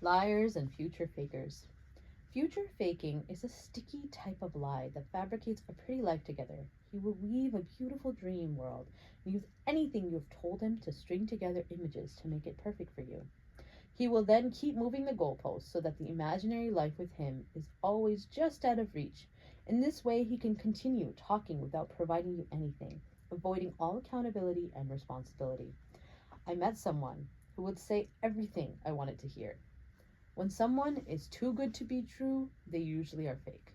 Liars and future fakers. Future faking is a sticky type of lie that fabricates a pretty life together. He will weave a beautiful dream world and use anything you have told him to string together images to make it perfect for you. He will then keep moving the goalposts so that the imaginary life with him is always just out of reach. In this way, he can continue talking without providing you anything, avoiding all accountability and responsibility. I met someone who would say everything I wanted to hear. When someone is too good to be true, they usually are fake.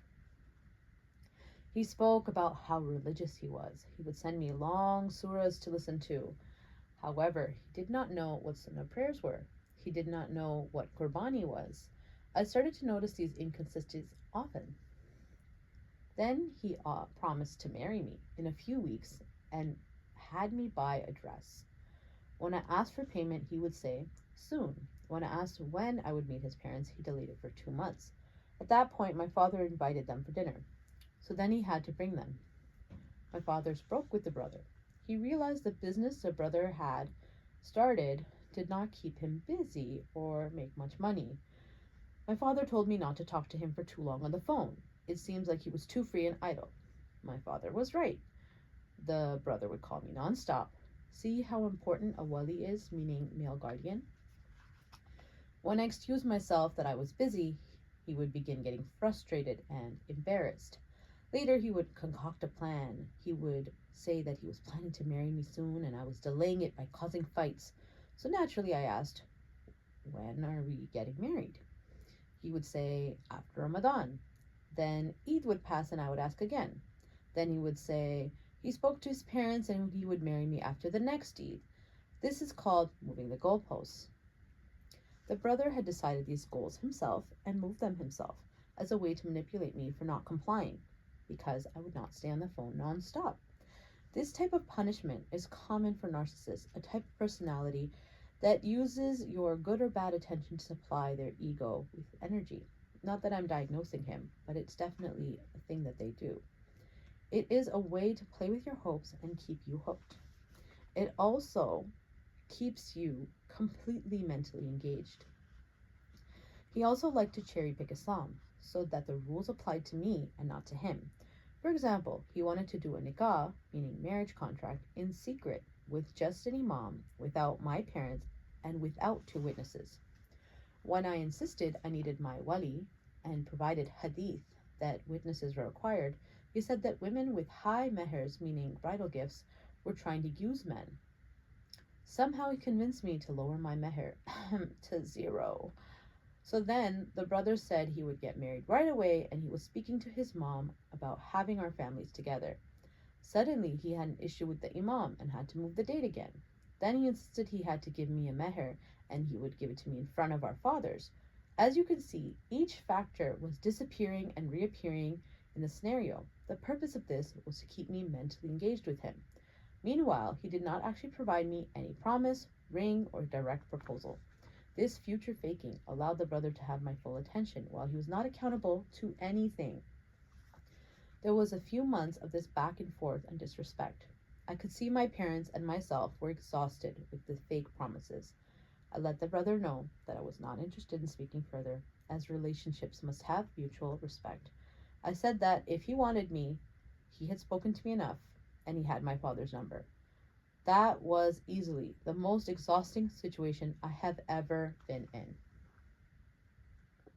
He spoke about how religious he was. He would send me long surahs to listen to. However, he did not know what sunnah prayers were. He did not know what qurbani was. I started to notice these inconsistencies often. Then he promised to marry me in a few weeks and had me buy a dress. When I asked for payment, he would say, soon. When I asked when I would meet his parents, he delayed it for 2 months. At that point, my father invited them for dinner. So then he had to bring them. My father's broke with the brother. He realized the business the brother had started did not keep him busy or make much money. My father told me not to talk to him for too long on the phone. It seems like he was too free and idle. My father was right. The brother would call me nonstop. See how important a wali is, meaning male guardian? When I excused myself that I was busy, he would begin getting frustrated and embarrassed. Later, he would concoct a plan. He would say that he was planning to marry me soon and I was delaying it by causing fights. So naturally, I asked, when are we getting married? He would say, after Ramadan. Then Eid would pass and I would ask again. Then he would say, he spoke to his parents and he would marry me after the next Eid. This is called moving the goalposts. The brother had decided these goals himself and moved them himself as a way to manipulate me for not complying, because I would not stay on the phone nonstop. This type of punishment is common for narcissists, a type of personality that uses your good or bad attention to supply their ego with energy. Not that I'm diagnosing him, but it's definitely a thing that they do. It is a way to play with your hopes and keep you hooked. It also keeps you completely mentally engaged. He also liked to cherry pick Islam so that the rules applied to me and not to him. For example, he wanted to do a nikah, meaning marriage contract, in secret with just an imam, without my parents, and without two witnesses. When I insisted I needed my wali and provided hadith that witnesses were required, he said that women with high mehers, meaning bridal gifts, were trying to use men. Somehow he convinced me to lower my meher to 0. So then the brother said he would get married right away and he was speaking to his mom about having our families together. Suddenly he had an issue with the imam and had to move the date again. Then he insisted he had to give me a meher and he would give it to me in front of our fathers. As you can see, each factor was disappearing and reappearing in the scenario. The purpose of this was to keep me mentally engaged with him. Meanwhile, he did not actually provide me any promise, ring, or direct proposal. This future faking allowed the brother to have my full attention while he was not accountable to anything. There was a few months of this back and forth and disrespect. I could see my parents and myself were exhausted with the fake promises. I let the brother know that I was not interested in speaking further, as relationships must have mutual respect. I said that if he wanted me, he had spoken to me enough, and he had my father's number. That was easily the most exhausting situation I have ever been in.